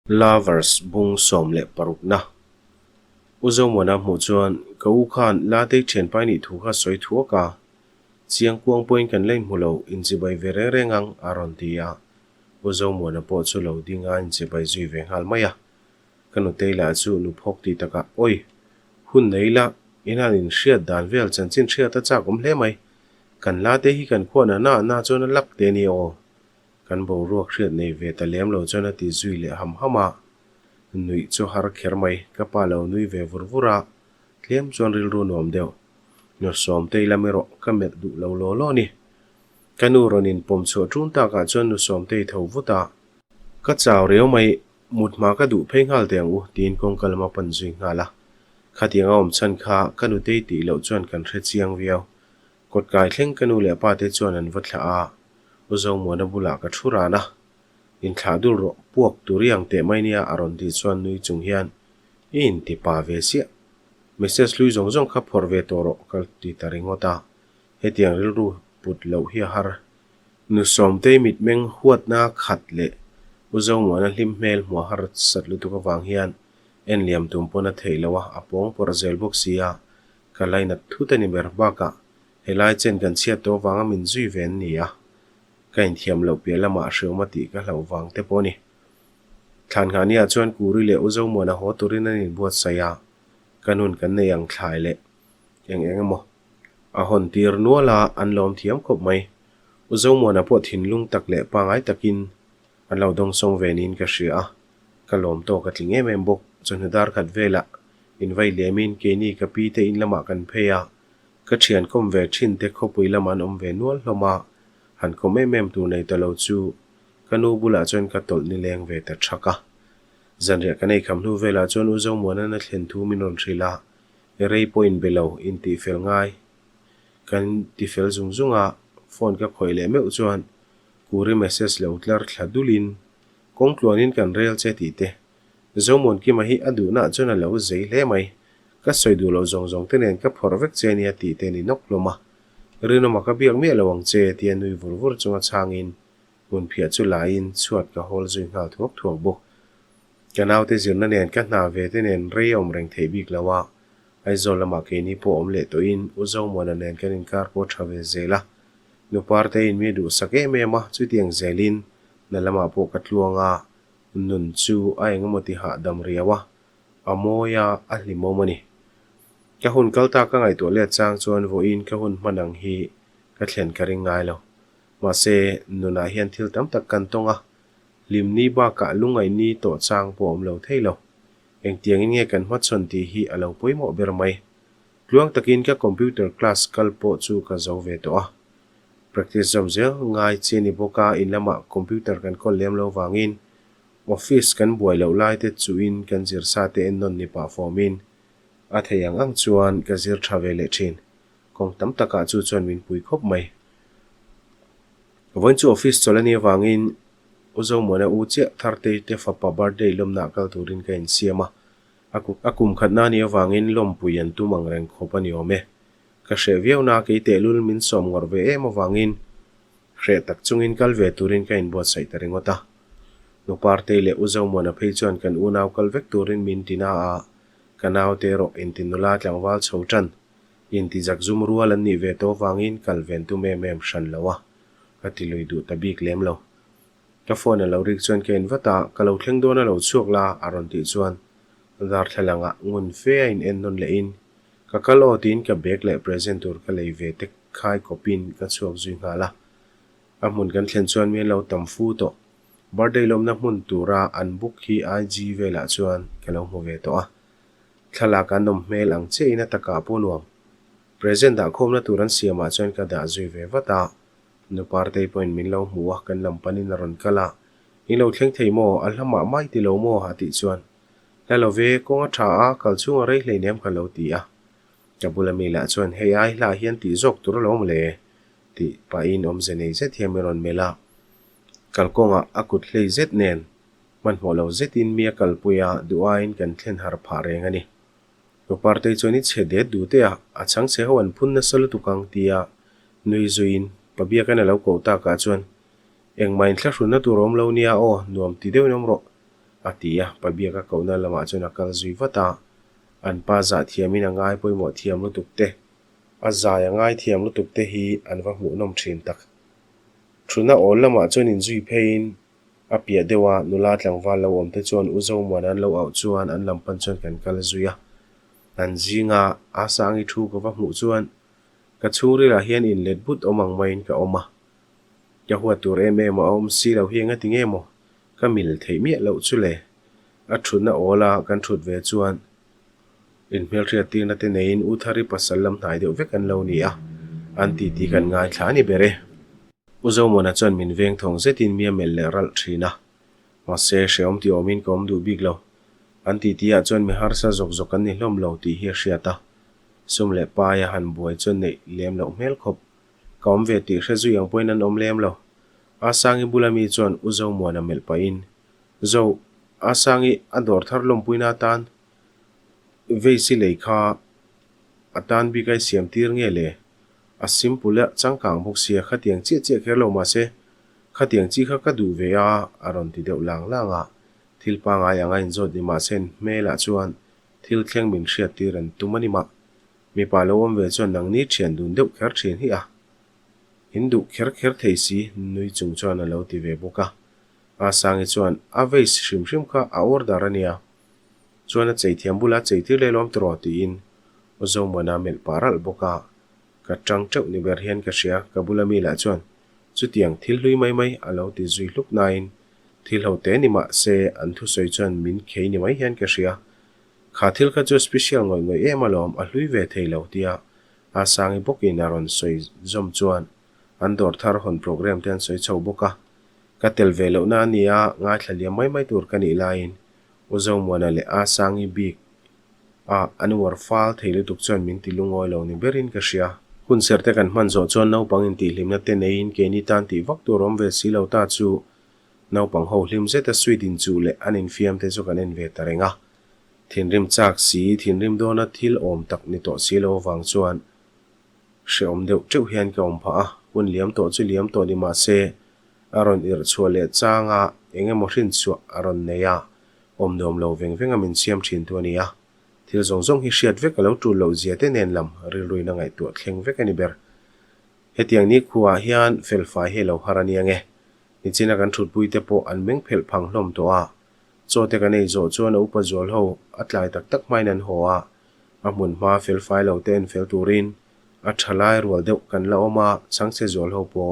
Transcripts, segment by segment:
Lovers bung som le paruk na uzo mona mu chuan ko khan la te chen pai ni thu kha soi thu ka chiang kuang point kan lein mulo in chi bai ve reng rengang aron tia uzo mona po chu lo dinga in chi bai zui ve hal maya kanu te la chu nu phok ti taka oi hun nei la ina in shia dan vel chan chin shia ta cha kum hle mai kan la te hi kan khona na chon lak te ni o kan bo ruak hriat nei ve ta lem lo chona ti zui le ham hama nui chu har kher mai ka pa lo nui ve vurvura tlem chon ril ru nom deu nor som te lamero ka met du lo lo lo ni kanu ronin pom chu tun ta ka chon nu som te tho vuta ka chaw reu mai mut ma ka du pheng hal teng u tin kong kalma pan zui ngala khatianga om chan kha kanu te ti lo chon kan hre chiang viau kot kai thleng kanu le pa te chon an vatla a uzo mona bula ka thura na in thladul ro puak turiang te mai nia aron ti chuan nui chung hian in ti pa ve sia message lui zong zong kha phor ve toro kal ti taringota hetiang ril ru put lo hi har nu som te mit meng huat na khat le uzo mona hlim mel mo har sat lu tu ka wang hian en liam tum pona theilawa apong por zel box sia kalai na thu tani ber ba ka helai chen kan chia to wanga min zui ven nia kain thiam lo pe lama hriau ma ti ka hlo wang te poni than nga nia chuan kuri le uzo mona ho turin an in buat saya kanun kan nei ang thlai le eng mo a hon tir nuala an lom thiam khop mai uzo mona po thin lung tak le pangai takin an lo dong song venin ka hria ka lom to ka tling em bok chon dar khat vela in vai lemin ke ni ka pi te in lama kan pheya ka thian kom ve thin te khopui laman om ve nual hloma han ko mem tu nei talo chu kanu bula chon ka tol ni leng ve ta thaka zanre kanei khamnu vela chon uzo mona na thlen thu minon thrila rei point below in ti fel ngai kan ti fel zunga phone ka khoile me chuan kuri message lo tlar thladulin kongtluanin kan rel che ti te zomon ki ma hi adu na chona lo zei hle mai ka soidu lo zong te nen ka phorvek che nia ti te ni nok loma rino ma ka biak me lawang che tian nui vurvur chunga changin mun phia chu lain chuat ka hol zui nga thuak thuak bo kanau te zirna nen ka na ve te nen rei om reng thei bik lawa ai zol lama ke ni po om le to in uzo mona nen kan in kar po thave zela no parte in mi du sake me ma chu tiang zelin na lama po katluanga nun chu ai ngamoti ha dam riawa amoya ahlimo mani ka hun kalta ka ngai to le chang chuan vo in ka hun manang hi ka thlen ka ring ngai lo ma se nuna hian thil tam tak kan tonga lim ni ba ka lungai ni to chang pom lo theilo eng tiang in nge kan hmat chon ti hi alo poimo ber mai tluang takin ka computer class kalpo chu ka zo ve to a practice job zel ngai chini boka in lama computer kan kol lem lo wangin office kan buai lo lai te chuin kan zir sa te en non ni pa formin a theyang ang chuan ka zir thavele thin kong tam taka chu chuan min pui khop mai von chu office cholani wangin uzo mona u che tharte te fa pa birthday lomna kal turin ka in siama akum khatna ni wangin lom puyan tu mangreng khopani ome ka hre viauna ke te lul min som ngor ve em wangin hre tak chungin kal ve turin ka in bot sai taringota no parte le uzo mona phei chuan kan unaw kal vek turin min tina a kanaw te ro in tinula tlangwal chhotran in ti jak zum rual an ni ve to wangin kal ven tu mem shan lawa ka ti loi du tabik lem lo ka phone lo rik chuan ken vata ka lo thleng dona lo chuak la aron ti chuan dar thalanga ngun fe in en non le in ka kalo tin ka bag le present tur ka lei ve te khai kopin ka chuak zui ngala amun kan thlen chuan mi lo tam fu to birthday lom na mun tura an book hi IG vela chuan ka lo mo ve to a thala ka nom mel ang che ina taka ponuam present da khom na turan siama chuan ka da zui ve vata no parte point min lo muwa kan lampani na ron kala in lo thleng thei mo alhama mai ti lo mo ha ti chuan la lo ve ko nga tha a kal chunga rei hlei nem ka lo ti a kabula mi la chuan hei ai la hian ti zok tur lo mle ti pa in om zenei ze thiameron mela kalkonga akut hlei zet nen man mo lo zetin mia kalpuya duain kan thlen har phareng ani no parte choni chhede du te a chang che hoan phun na salu tukang tia nui zuin pabia kana lo ko ta ka chuan eng main thla hruna turom lo nia o nuam ti deu nom ro atia pabia ka kauna lama chuna kal zui vata an pa za thiamin angai poimo thiam lu tukte a zaya ngai thiam lu tukte hi an va mu nom thin tak thuna ol lama chun in zui phein apia dewa nula tlangwal lo om te chon uzo monan lo au chuan an lampan chon kan kal zuya an zinga asangi thu ko va mu chuan ka churi la hian in let but omang main ka oma ya huwa tur eme ma om si lo hianga tingemo ka mil theimi lo chule a thuna ola kan thut ve chuan in mel ria tina te nein uthari pasalam hnai deuh vek an lo ni a an ti kan ngai thla ni bere uzo mona chon min veng thong zetin mia mel le ral thina ma se sheom ti omin kom du big lo an ti a chon mi har sa zok zok an ni hlom lo ti hi hriata sum le pa ya han buai chon nei lem lo mel khop kom ve ti hre zu yang poin an om lem lo asangi bulami chon uzo mona mel pa in zo asangi ador thar lom puina tan veisi leikha atan bi kai siam tir nge le a simple changkang bok sia khatiang che khelo ma se khatiang chi kha ka du ve a aron ti deuh lang langa thilpa nga yanga in zot ni ma sen mela chuan thil thleng min hriat tir an tumani ma mi pa lo om ve chuan nang ni thian dun deuh kher thin hi a hindu kher theisi nui chung chuan a lo ti ve boka a sangi chuan a veis hrim kha a order ania chuan a chei thiam bula chei tir le lom tro ti in ozo mona mel paral boka ka tang chau ni ber hian ka sia ka bulami la chuan chu tiang thil hlui mai alo ti zui hluk nain thil ho te ni ma se an thu soi chuan min khei ni mai hian ka sia kha thil kha chu special ngoi emalom a hlui ve theilo tia a sangi bokin aron soi zom chuan an dor thar hon program ten soi chho boka ka tel ve lo na nia nga thaliam mai tur ka ni lain uzo mona le a sangi big a anuar fal theilu tuk chuan min ti lungoi lo ni berin ka sia hun serte kan man zo chuan no pang in ti hlimna te nein ke ni tan ti vak tur om ve si lo ta chu no pang ho hlim zeta sweet in chu le anin fiam te chu kan en ve tarenga thinrim chak si thinrim dona thil om tak ni to si lo wang chuan she om deuh teu hian ka om pha a hun liam to chu liam to ni ma se aron ir chhuale changa engemaw hrin chu aron neya om dom lo veng amin siam thin tu ania thil zong hi hriat vek alo tu lo zia te nen lam rilrui na ngai tu thleng vek ani ber hetiang ni khuwa hian felfai he lo harania nge ni china kan thut pui te po an meng phel phang hlom to a chote ka nei zo chuan upa zol ho atlai tak main an ho a amun ma felfai lo ten fel turin a thalai rual deuh kan la oma changse zol ho po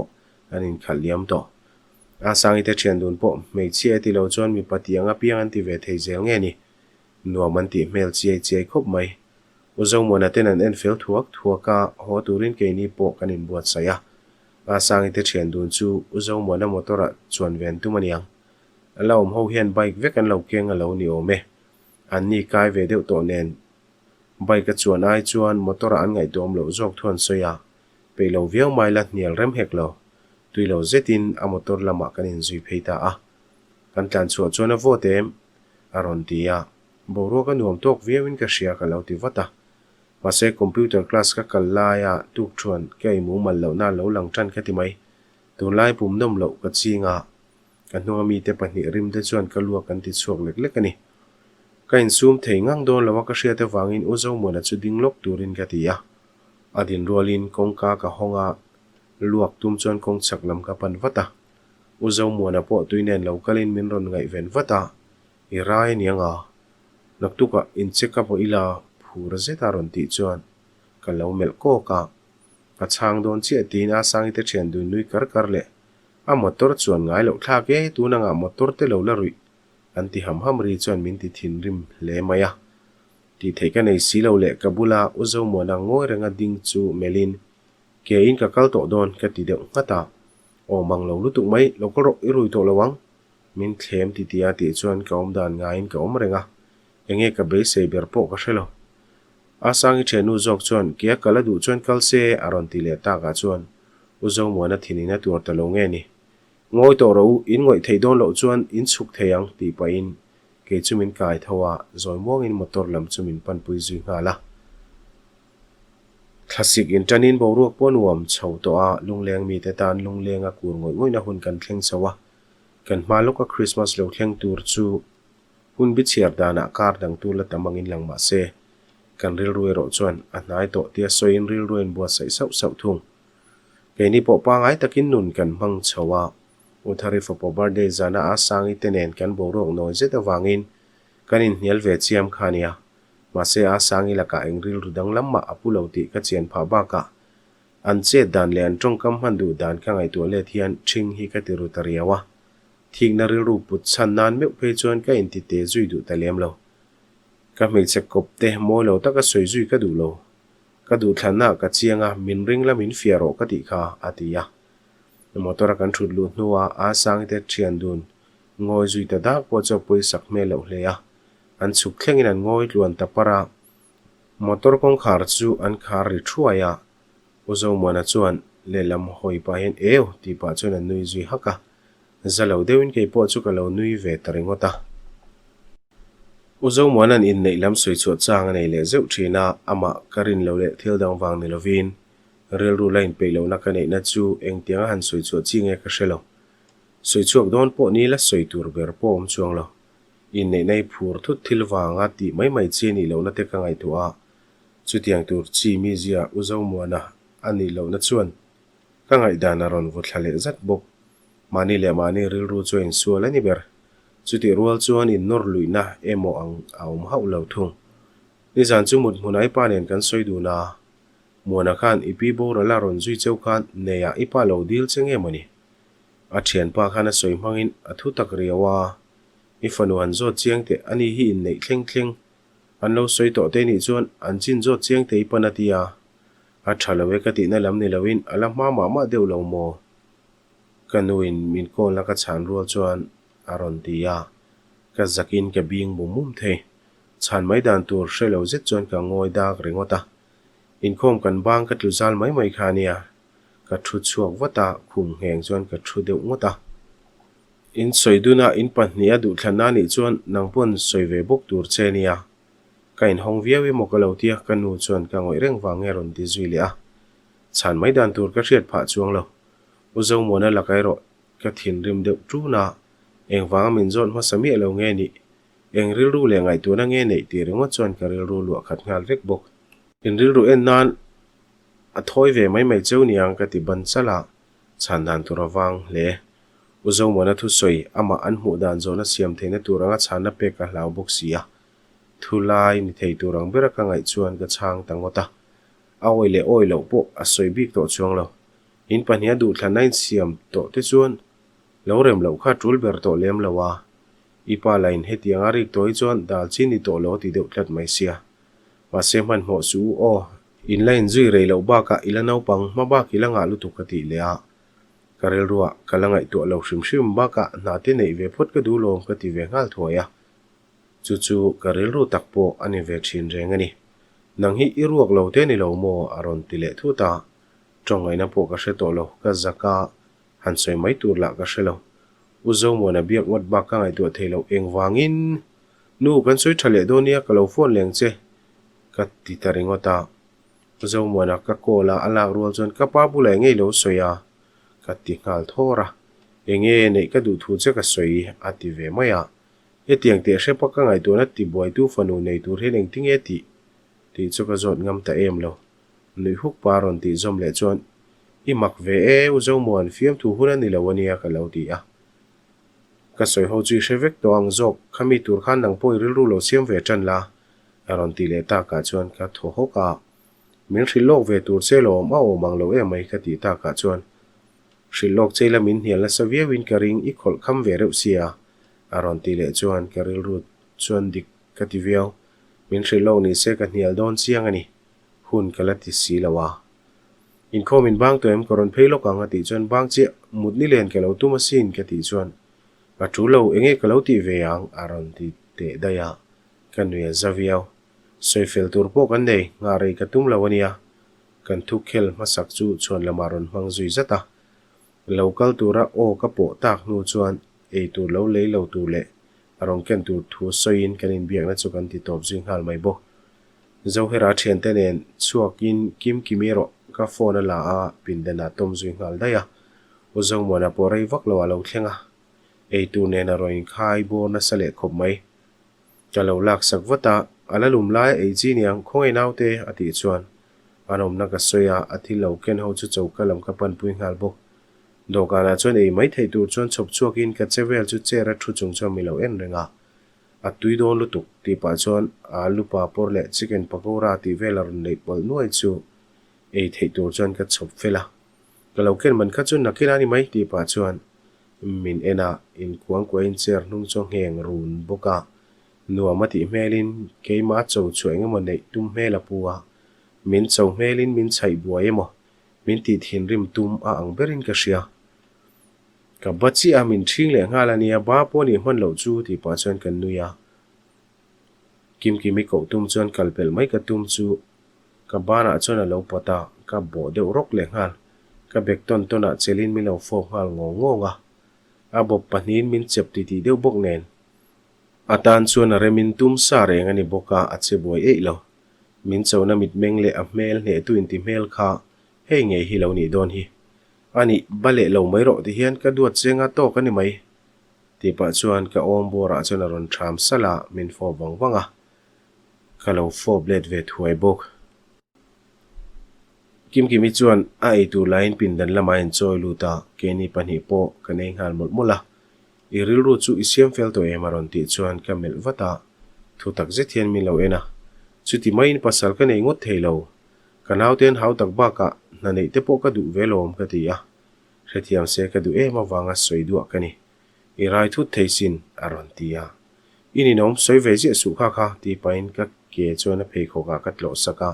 anin khaliam to a sangi te thian dun po mei chia ti lo chuan mi patianga piang an ti ve thei zel nge ni nuaman ti mel chiai khop mai uzo mona ten an en fel thuaka ho turin ke ni po kanin buat saya a sangi te thian dun chu uzo mona motora chuan ven tu maniang alom ho hian bike vek an lo keng alo ni ome an ni kai ve deuh to nen bike chuan ai chuan motora an ngai dom lo jok thon soya pe lo viau mai la nial rem hek lo tuilo zetin a motor lama kanin zui pheita a kan tlan chuan a votem aron tia boro ka nuam tok viewin ka sia ka lo ti vata mase computer class ka kalaya tuk chuan kai mu mal lo na lo lang tran ka ti mai tu lai pum nom lo ka chinga kan no mi te pahni rim te chuan ka lua kan ti chuak lek ani ka in zoom thei ngang don lawa ka sia te wangin uzo mona chu ding lok turin ka ti ya adin rolin kongka ka honga luak tum chuan kong chaklam ka pan vata uzo mona po tuinen lo kalin min ron ngai ven vata irai nianga naktuka in check up ila phura zeta ron ti chuan kalau mel ko ka chang don che tin a sang te chen du nui kar le a motor chuan ngai lo thla ke tu na nga motor te lo la rui an ti ham ri chuan min ti thin rim le maya ti theka nei si lo le kabula uzo mo na ngoi renga ding chu melin ke in ka kal to don ka ti deuh ngata o mang lo lutuk mai lo ko ro irui to lawang min thlem ti tia ti chuan ka om dan nga in ka om renga enge ka be se ber po ka hrelo asangi thenu jok chuan kia kala du chuan kalse aron ti le ta ga chuan uzo mo na thinina tur ta lo nge ni ngoi to ro in ngoi thei don lo chuan in chuk theyang ti pa in ke chumin kai thawa zoi mong in motor lam chumin pan pui zui ngala classic intanin boruak ponuam chho to a lungleng mi te tan lungleng a kur ngoi na hun kan thleng chawa kan hmaluka christmas lo thleng tur chu hun bi chiar dana kar dang tu la tamangin lang ma se kan ril ruai ro chuan a hnai to tia soin ril ruin bua sai sau sau thung ke ni po pa ngai takin nun kan mang chawa uthari fo po birthday zana a sangi tenen kan bo rok noi zeta wangin kanin hial ve chiam khania ma se a sangi la ka eng ril rudang lamma apulo ti ka chen pha ba ka an che dan le an tong kam han du dan ka ngai to le thian thing hi ka tiru tariawa thik na ril ru put chan nan me pe chuan ka in ti te zui du talem lo ka mei che kop te mo lo ta ka soi zui ka du lo ka du thlanna ka chianga min ring la min fiaro ka ti kha atia motor kan thut lu nuwa a sang te thian dun ngoi zui ta dak po cho poi sak me lo hle ya an chuk thlengin an ngoi tluan ta para motor kong khar chu an khar ri thuaya uzo mona chuan le lam hoi pa hen eo ti pa chuan an nui zui haka zalo deuin ke po chu ka lo nui ve taringota uzo mona in nei lam soi chu chang nei le zeu thina ama karin lo le thil dang wang ni lovin rel ru line pe lo na ka nei na chu eng tiang han soi chu chinge ka shelo soi chuak don po ni la soi tur ber po chuang lo in nei nei phur thut thil wanga ti mai mai che ni lo na te ka ngai tu a chu tiang tur chi mi zia uzo mona ani lo na chuan ka ngai dana ron vu thlale zat bok mani le mani ril ru chuan sual ani ber chu ti rual chuan in nor luina emo ang aum hau lo thung ni zan chu mut hunai panen kan soi du na mona khan ipi bo la ron zui cheu khan neya ipa lo dil chenge mani a thian pa khana soi mangin athu tak riawa ifanu an zo chiang te ani hi in nei thleng thleng an lo soi to te ni chuan an chin zo chiang te ipanatia a thalawe ka ti na lam ni lawin ala ma deu lo mo kanuin min ko la ka chan rual chuan aron tia ka zakin ka bing bumum the chan mai dan tur shelo zet chuan ka ngoi dak ringota in khom kan bang ka tluzal mai khania ka thu chuak wata khum heng chuan ka thu deuh ngota in soiduna in pahnia du thlana ni chuan nangpon soive bok tur chenia kain hong viawi mokalo tia kanu chuan ka ngoi reng wange ron ti zui le a chan mai dan tur ka hriat pha chuang lo uzo mona lakai ro ka thin rim deuh tu na eng wang min zon ma sami lo nge ni eng ril ru le ngai tu na nge nei ti ringo chuan ka ril ru lu khat ngal rek bok in ril ru en nan a thoi ve mai cheu niang ka ti ban chala chan dan tur awang le uzo mona thu soi ama an mu dan zona siam theina turanga chana pe ka hlau bok sia thulai ni thei turang bera ka ngai chuan ka chang tangota awoi le oi lo po a soi bik to chuang lo in pania du thanain siam to te chuan lo rem lo kha tul ber to lem lawa ipa line hetiang ari toi chuan dal chini to lo ti deuh tlat mai sia ma se man ho su o in line zui rei lo ba ka ilanau pang ma ba kilanga lu tu ka ti le a karel ruwa kalangai to lo shim ba ka na te nei ve phot ka du lo ka ti ve ngal thoya chu karel ru takpo ani ve thin reng ani nang hi iruak lo te ni lo mo aron ti le thu ta tongai na po ka she to lo ka zaka han soi mai tur la ka shelo uzo mo na biak wat ba ka ngai to thelo eng wangin nu kan soi thale donia ka lo phone leng che ka ti taringota uzo mo na ka kola ala rual chon ka pa bu le ngei lo soya ka ti ngal thora enge nei ka du thu che ka soi ati ve maya e tiang te she pa ka ngai to na ti boi tu fanu nei tur he leng ting e ti chu ka zot ngam ta em lo nui huk paron ti zom le chon i mak ve e uzo mon fiam thu huna ni lawania ka lo ti a ka soi ho chi shevek to ang zok khami tur khan nang poi ril ru lo siam ve chan la aron ti le ta ka chuan ka tho ho ka min rilok ve tur se lo ma o mang lo e mai ka ti ta ka chuan rilok chela min hial la savia win ka ring i khol kham ve reu sia aron ti le chuan ka ril ru chuan dik ka ti viau min rilok ni se ka hnial don chiang ani hun kala ti si lawa in khomin bang to em koron pheilo ka nga ti chuan bang che mut ni len ke lo tu machine ke ti chuan ka thu lo enge ka lo ti ve ang aron ti te daya kan nuya zaviao soi fel tur po kan nei nga rei ka tum lawania kan thu khel masak chu chuan lamaron mang zui zata local tura o ka po tak nu chuan e tu lo le lo tu le arong ken tu thu soin kanin biak na chu kan ti top jing hal mai bo zo hera thian te nen chuakin kim kimero ka phone la a pindana tom zui ngal daya uzo mona porei vak lo alo thlenga e tu ne na roin khai bo na sale khop mai kalau lak sak vata alalum lai ei chi niang khongai naute ati chuan anom na ka soya athi lo ken ho chu chaukalam ka pan pui ngal bok dokana chuan ei mai thei tur chuan chhop chuakin ka chevel chu chera thu chung chaw milo en renga atui don lutuk ti pa chuan alu papor le chicken pakora ti velar nei pol nuai chu ei thei tur chuan ka chhop fela kalau ken man kha chu nakilani mai ti pa chuan min ena in kuang ko in cher nung chong heng run boka nuamati hmelin keima chaw chuenga mo nei tum hmela puwa min chaw hmelin min chai buai emo min ti thin rim tum a ang berin ka sia ka bachi a min thing le ngalania ba poni hman lo chu ti pa chuan kan nuya kim kimi ko tum chuan kalpel mai ka tum chu ka bana chuan a lo pata ka bo deuh rok le ngal ka bek ton tona chelin mi lo fo ngal ngonga a bob panin min chep ti ti deuh bok nen atan chuan a remin tum sa reng ani boka a che boi ei lo min chawna mit meng le a hmel hne tu in ti hmel kha hei nge hi lo ni don hi ani bale lo mai ro ti hian ka duat chenga to ka ni mai ti pa chuan ka om bora chuan a ron tham sala min fo wangwanga ka lo fo blade ve thuai bok kim kimi chuan a ei tu line pin dan lama en choi luta ke ni pani po ka nei ngal mol mola i ril ru chu isiam fel to emaron ti chuan ka mel vata thu tak je thian mi lo ena chu ti mai in pasal ka nei ngot thei lo kanau ten hau tak ba ka na nei te po ka du velom ka ti a rethiam se ka du e ma wanga soi du ka ni i rai thu thei sin aron ti a ini nom soi ve je su kha kha ti pain ka ke chuan a phei kho ka katlo saka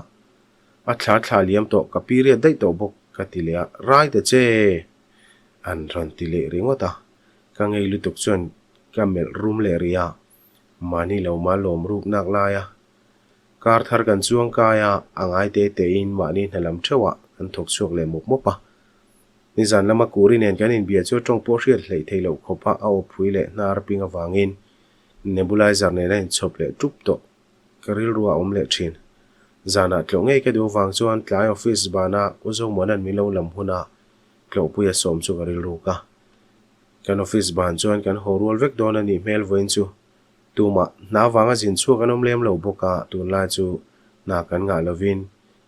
a thla liam to ka period dai to bok ka ti le rai te che an ron ti le ringota ka ngei lutuk chuan ka mel room le ria mani lo ma lom rup nak la ya kar thar kan chuang ka ya angai te in mani hnalam thewa an thok chuak le mop mopa ni zan lama kuri nen kan in bia chu tong po hriat hlei theilo khopa a o phui le nar pinga wangin nebulizer ne len chop le tup to karil ruwa le thin zana tlongei ke do wang chuan tlai office bana uzo monan milo lam huna klo puya som chu karil ru ka kan office ban chuan kan horol vek don ani mel voin chu tuma na wanga jin chu kanom lem lo boka tun la chu na kan nga lovin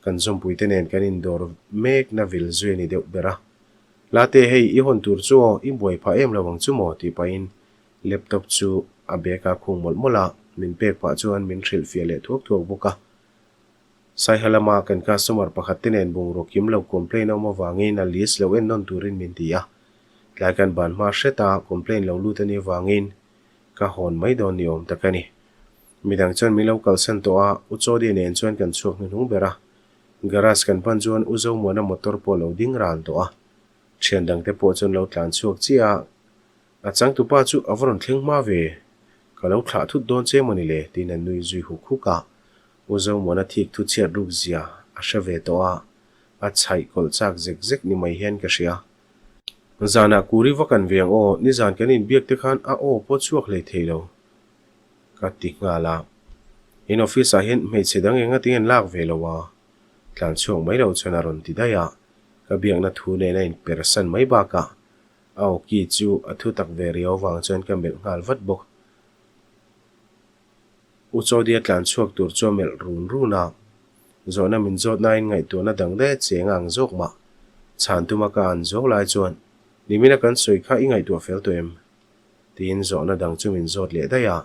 kan som puite nen kan indoor mek na vil zui ni deuh bera late hei I hon tur chu I boi pha em lawang chu mo ti pain laptop chu abeka khung mol mola min pek pa chuan min thril fia le thuak boka sai halama kan customer pakhat tenen bung ro kim lo complain o ma wangin a list lo en non turin min tia tlakan ban ma hreta complain lo lutani wangin ka hon mai don ni om takani midang chuan mi local san to a uchodi nen chuan kan chuak ni hnung bera garage kan pan chuan uzo mona motor polo ding ran to a thian dang te po chuan lo tlan chuak chia a chang tu pa chu avron thleng ma ve ka lo thla thut don che mani le tin an nui zui hu khuka uzo mona thik thu chiat ruk zia a shave to a chai kol chak zek ni mai hian ka ria zana kuri wakan veng o ni zan kanin biak te khan a o po chuak le theilo ka ti ngala in office a hin me chedang enga tingen lak velowa tlan chuang mai lo chana ron ti daya ka biak na thu ne in person mai ba ka au ki chu athu tak ve rio wang chen ka mel ngal vat bok u chodia tlan chuak tur chu mel run runa zona min zot nain ngai tu na dang de chengang jok ma chan tu ma kan jok lai chuan nimina kan soi kha ingai tu fel to em tin zona dang chu min zot le daya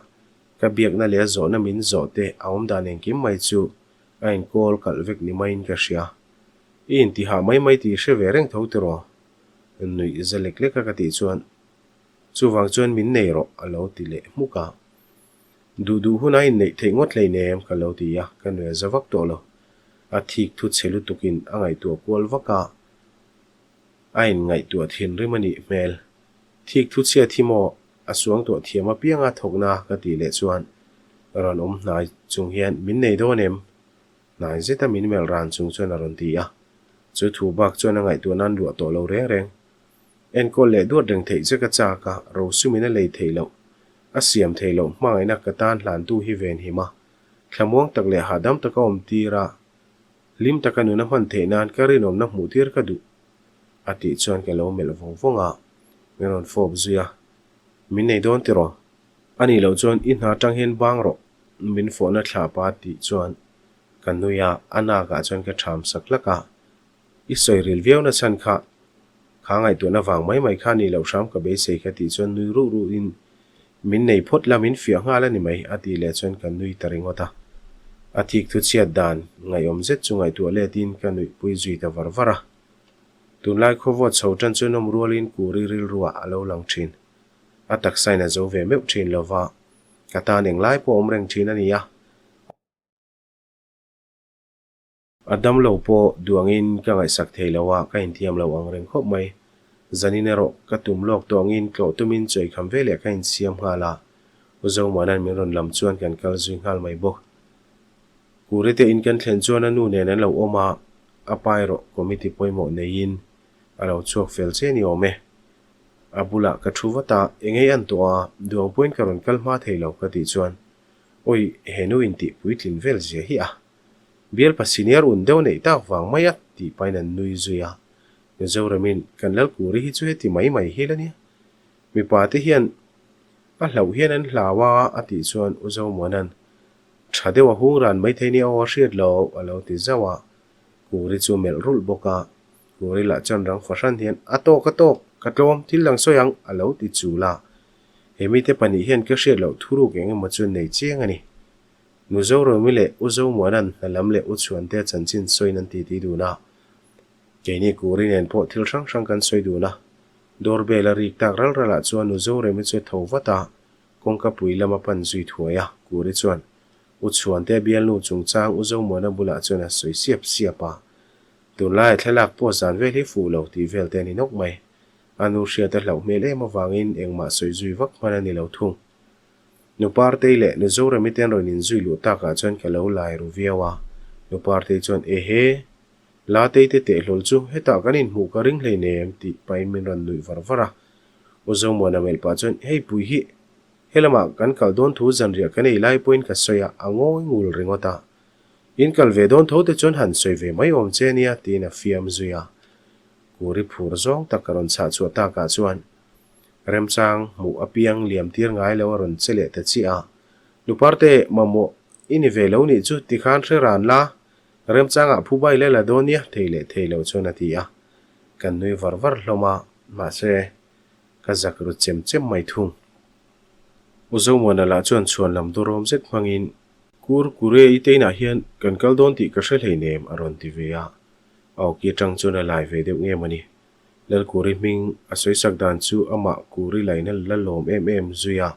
ka biak na le zona min zote aum dan en kim mai chu ain kol kal vek ni main ka ria in ti ha mai ti she ve reng tho tro nui zalek le ka ti chuan chu wang chuan min nei ro alo ti le muka du hunai nei thei ngot lei nem ka lo ti ya kan we zawak to lo a thik thu chelu tukin angai tu kol waka ain ngai tu thin rimani mel thik thu chia thimo asuang to thiama pianga thokna ka ti le chuan ron nai chung hian min nei do nem nai zeta min mel ran chung chuan ron ti ya chu thu bak chuan ngai tu nan du to lo reng en ko le du reng thei che ka cha ka ro sumina le thei lo a siam thei lo mai na ka tan hlan tu hi ven hi ma thlamong tak le hadam ta ka om tira lim ta ka nu na man the nan ka rinom na mu tir ka du ati chuan ke lo mel vongwonga meron fob zuya min nei don tiro ani lo chuan in ha tang hen bang ro min phone thla pa ti chuan kan nuya ana ga chuan ka tham sak laka i soi ril viau na chan kha ngai tu na wang mai kha ni lo sham ka be sei kha ti chuan nui ru in min nei phot la min fia nga la ni mai ati le chuan kan nui taringota athik thu chiat dan ngai om zet chu ngai tu le tin kan nui pui zui ta varvara tunlai khowot chhotan chuan om rualin kuri ril ruwa alo lang thin atak saina zo ve meu thin lova kata neng lai po om reng thin ania adam lo po duangin ka ngai sak theilawa ka intiam lo ang reng khop mai zaninero ka tum lok tongin tlo tumin choi kham vele ka in siam hala uzo manan min ron lam chuan kan kal zui ngal mai bok kurite in kan thlen chuan anu ne nan lo oma apairo committee poimo nein alo chuak fel che ni ome abula ka thuwata engei an toa duang point karon kalma theilo ka ti chuan oi henu in ti puitlin vel je hi a bial pa senior un deu nei tak wang maya ti painan nui zuya zoramin kan lal kuri hi chu ti mai hi lania mi pa te hian a hlau hian an hlawa ati chuan uzo monan thadewa hungran mai theini aw hriat lo alo ti zawa kuri chu mel rul boka kuri la chan rang fashan hian atok katlom thil lang soyang alo ti chula hemi te pani hian ka hriat lo thuru keng ma chu nei chiang ani nuzo ro mile uzo monan halam le uchuan te chanchin soinan ti duna keini kuri nen po thil sang kan soi duna doorbell a rik tak rala chuan uzo re mi chu thowata kongka puilama pan zui thuaya kuri chuan uchuan te bial nu chungchang uzo mona bula chuan a soi siapa tunlai thlak po zan vel hi fu lo ti vel te ni nok mai anu hria ta hlau mel ema wangin engma soi zui vak mana ni lo thung nu parte le nu zo re mi ten ron in zui lu ta ka chuan ka lo lai ru viawa nu parte chuan he la te hlol chu heta kanin mu ka ring hle nem ti pai min ron nui varvara uzo mona mel pa chuan hei pui hi helama kan kal don thu zan ria kanei lai point ka soya angoi ngul ringota in kal ve don thote chuan han soi ve mai om chenia tin a fiam zuya kuri phur zong takaron cha chu ta ka chuan remchang mu apiang liam tir ngai lo ron chele ta chi a luparte mamo ini ve lo ni chu ti khan thre ran la remchang a phubai le la donia theilo chona ti a kan nui varvar hloma ma se ka zakru chem mai thung uzo mona la chuan chuan lam dorom zet mangin kure iteina hian kan kal don ti ka hrel heinem aron ti veya aw ki tang chuna lai ve deuh nge mani lal kuri ming asoi sak dan chu ama kuri laina lalom em zuya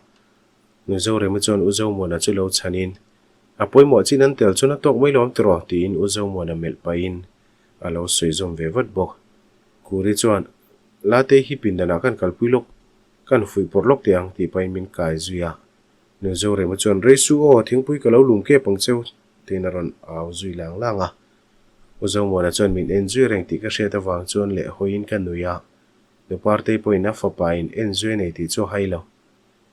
nuzo re ma chon uzo mona chu lo chanin apoi mo chin an tel chuna tok mai lom tro tin uzo mona mel pain alo soi zom ve vat bok kuri chuan late hi pindana kan kalpuilok kan fui porlok tiang ti pai min kai zuya nuzo re ma chon resu o thingpui ka lo lungke pangcheu tinaron aw zui langa uzo mona chon min enjoy reng ti ka hriat awang chuan le hoin kan nuya nu parte poina fapain enjoy nei ti chu hailo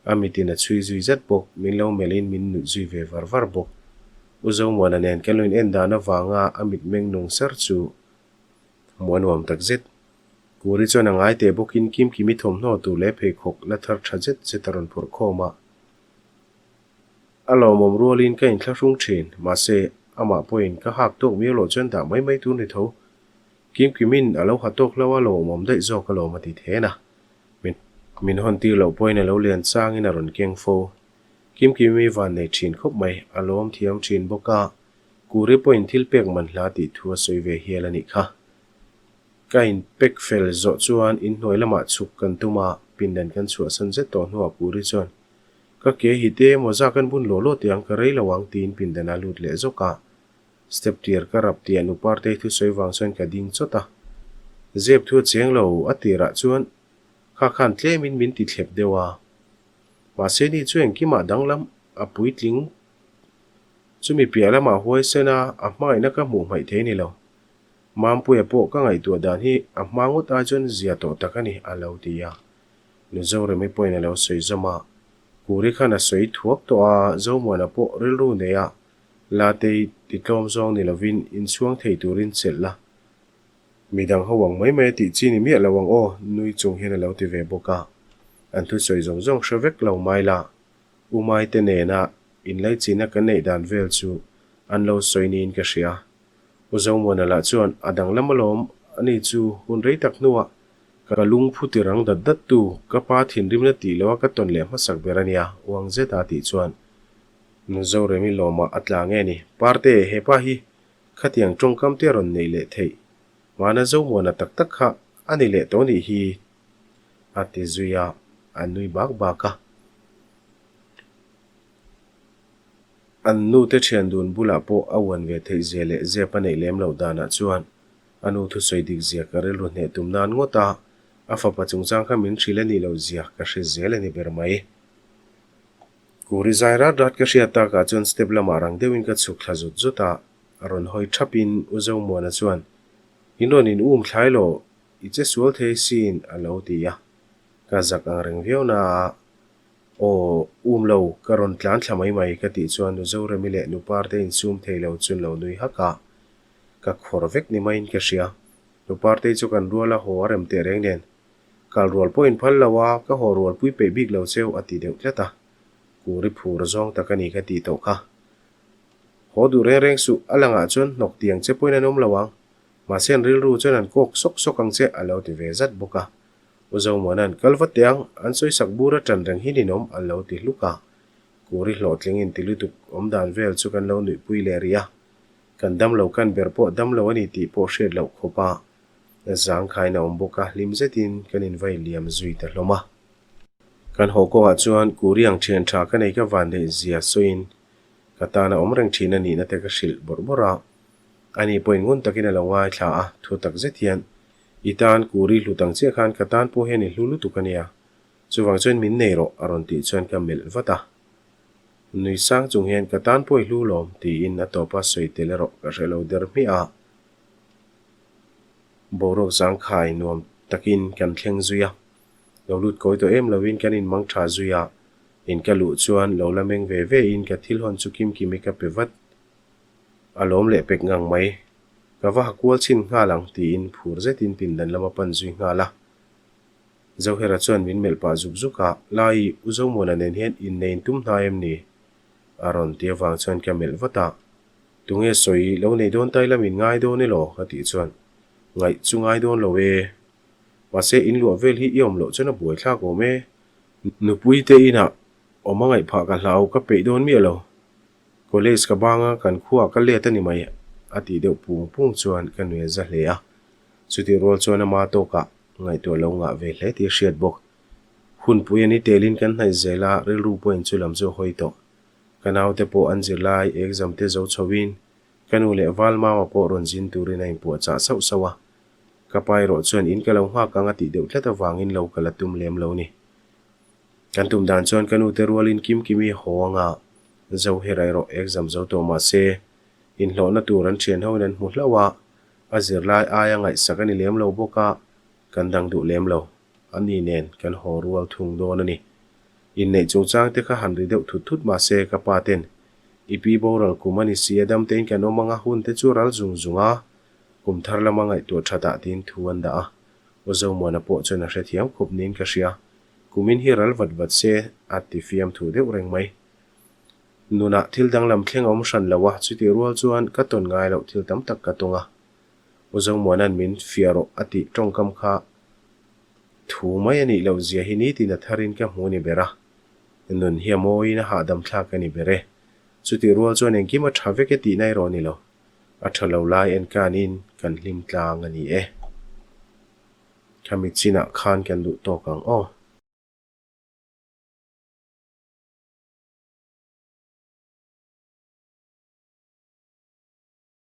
amitina chui zui zat bok min lo melin min nu zui ve varvar bok uzo mona nen kan en dana wanga amit meng nong sar chu monwam tak zet kuri chuan angai te bokin kim kimi thom no tu le phei khok la thar thazet chetaron phur khoma alo mom rolin ka in thlahung thin ma se ama point ka hak tok mi lo chen da mai tu ni tho kim kimin alo hatok lawa lo mom dai zo ka lo ma ti thena min hon ti lo point alo lian chang in aron keng fo kim kimi van nei thin khop mai alom thiam thin boka kuri point thil pek man hla ti thua soi ve hialani kha kain pek fel zo chuan in hnoilama chuk kan tuma pindan kan chua san zet to hnuwa kuri chuan ka ke hi te moza kan bun lo tiang ka rei lawang tin pindana lut le zoka step tier ka rap ti anu parte thu soi wang son ka ding chota zep thu cheng lo atira chuan kha khan tle min ti thlep dewa ma se ni chuan ki ma danglam a puitling chumi piala ma huai sena a mai na ka mu mai the ni lo mampu e po ka ngai tu dan hi a mangut a chuan zia to takani alo tia nu zo re mi poina lo soi zama kuri khana soi thuak to a zo mona po rilru neya late ti tlom zong ni lovin in chuang thei turin chella midang hawang mai ti chini mi lawang o nui chung hian lo ti ve boka an thu soi zong shawek lo mai la umai te ne na in lai china kan nei dan vel chu an lo soinin ka hria uzo mona la chuan adang lamalom ani chu hun rei tak nuwa ka lung phuti rang dat tu ka pa thin rim na ti lo ka ton le masak berania wang zeta ti chuan nu zo remi loma atla nge ni parte he pa hi khatiang tongkam te ron nei le thei mana zo mona tak tak kha ani le to ni hi ati zuya anui bak baka anu te thian dun bula po awan ve thei zele zepa nei lem lo dana chuan anu thu soidik zia karel ru ne tumnan ngota afa pachung chang kha min thile ni lo zia ka hre zele ni bermai kuri zaira dat ka hriata ka chuan step lama rang deuin ka chuk thla zut zuta aron hoi thapin uzo mona chuan inon in thlailo I che sual thei sin alo ti ya ka zak ang reng veo na o lo karon tlan thlamai mai ka ti chuan uzo remile nu parte in sum thei lo chun lo nui haka ka khorvek ni main ka hria nu parte chu kan ruala ho rem te reng nen kal rual point phal lawa ka ho rual pui pe big lo cheu ati deuh tleta kuri phur zong takani ka ti to kha ho du reng su alanga chun nok tiang che poina nom lawang ma sen ril ru chuan an kok sok sok ang che alo ti ve zat boka uzo monan kalvat tiang an soi sak bura tan reng hi ni nom alo ti luka kuri hlo tling in tilutuk om dan vel chu kan lo nui pui le ria kan dam lo kan berpo dam lo ani ti po shed lo khopa zang khai na om boka lim zetin kan in vai liam zui ta hloma kan ho ko a chuan kuri ang thian tha ka nei ka van de zia soin katana om reng thina ni na te ka shil borbora ani point ngun takin lo ngai thla a thu tak zethian itan kuri hlutang che khan katan po he ni hlulu tukania chuwang chen min nei ro aron ti chen ka mel vata nui sang chung hian katan po hlu lom ti in atopa soitele ro ka relo der mi a borok sang khai nom takin kan thleng zuya lo lut koi to em lovin kan in mang tha zuya in ka lu chuan lo lameng ve ve in ka thil hon chu kim ki me ka pevat alom le pek ngang mai ka wa kwal chin nga lang ti in phur zetin pin dan lama pan zui nga la zo hera chuan min mel pa zuk zuka lai uzo mona nen hen in nein tum na em ni aron tia wang chuan ka mel vata tunge soi lo nei don tai lamin ngai do ni lo ka ti chuan ngai chu ngai don lo we ma se in lu vel hi yom lo chana buai thla ko me nu pui te ina omangai pha ka hlau ka pe don mi lo college ka banga kan khuwa ka le ta ni mai ati deuh pung chuan kan we za hle a chuti rol chuan ma to ka ngai to lo nga ve hle ti hriat bok hun pui ani telin kan hnai zela rel ru point chu lam zo hoi to kanau te po an zirlai exam te zo chawin kanu le walma ma po ron jin turin ai po cha sau sawa kapai ro chuan in ka lo ha ka nga ti deuh tleta wangin lo kala tum lem lo ni kan tum dan chuan kanu te rolin kim kimi howanga zo herai ro exam zo to ma se in hlo na turan chen ho nan mu hlawa azir lai aya ngai sakani lem lo boka kan dang du lem lo ani nen kan ho rual thung do na ni in nei chu chang te kha han ri deuh thut thut ma se ka paten ipi boral kumani siadam ten kan omanga hun te chu ral zung zunga kum thar lama ngai to thata tin thuan da a ozo mona po chona hre thiam khup nin ka hria kumin hi ral vat se ati fiam thu deuh reng mai nuna thil dang lam thleng om hran lawa chuti rual chuan ka ton ngai lo thil tam tak ka tonga ozo monan min fiaro ati tongkam kha thu mai ani lo zia hi ni tin a tharin ka hmuni bera nun hi moi na ha dam thla ka ni bere chuti rual chuan engki ma thave ke ti nai ro ni lo a thalo lai en kanin kan lim tlang ani e khamit china khan kan du to kang o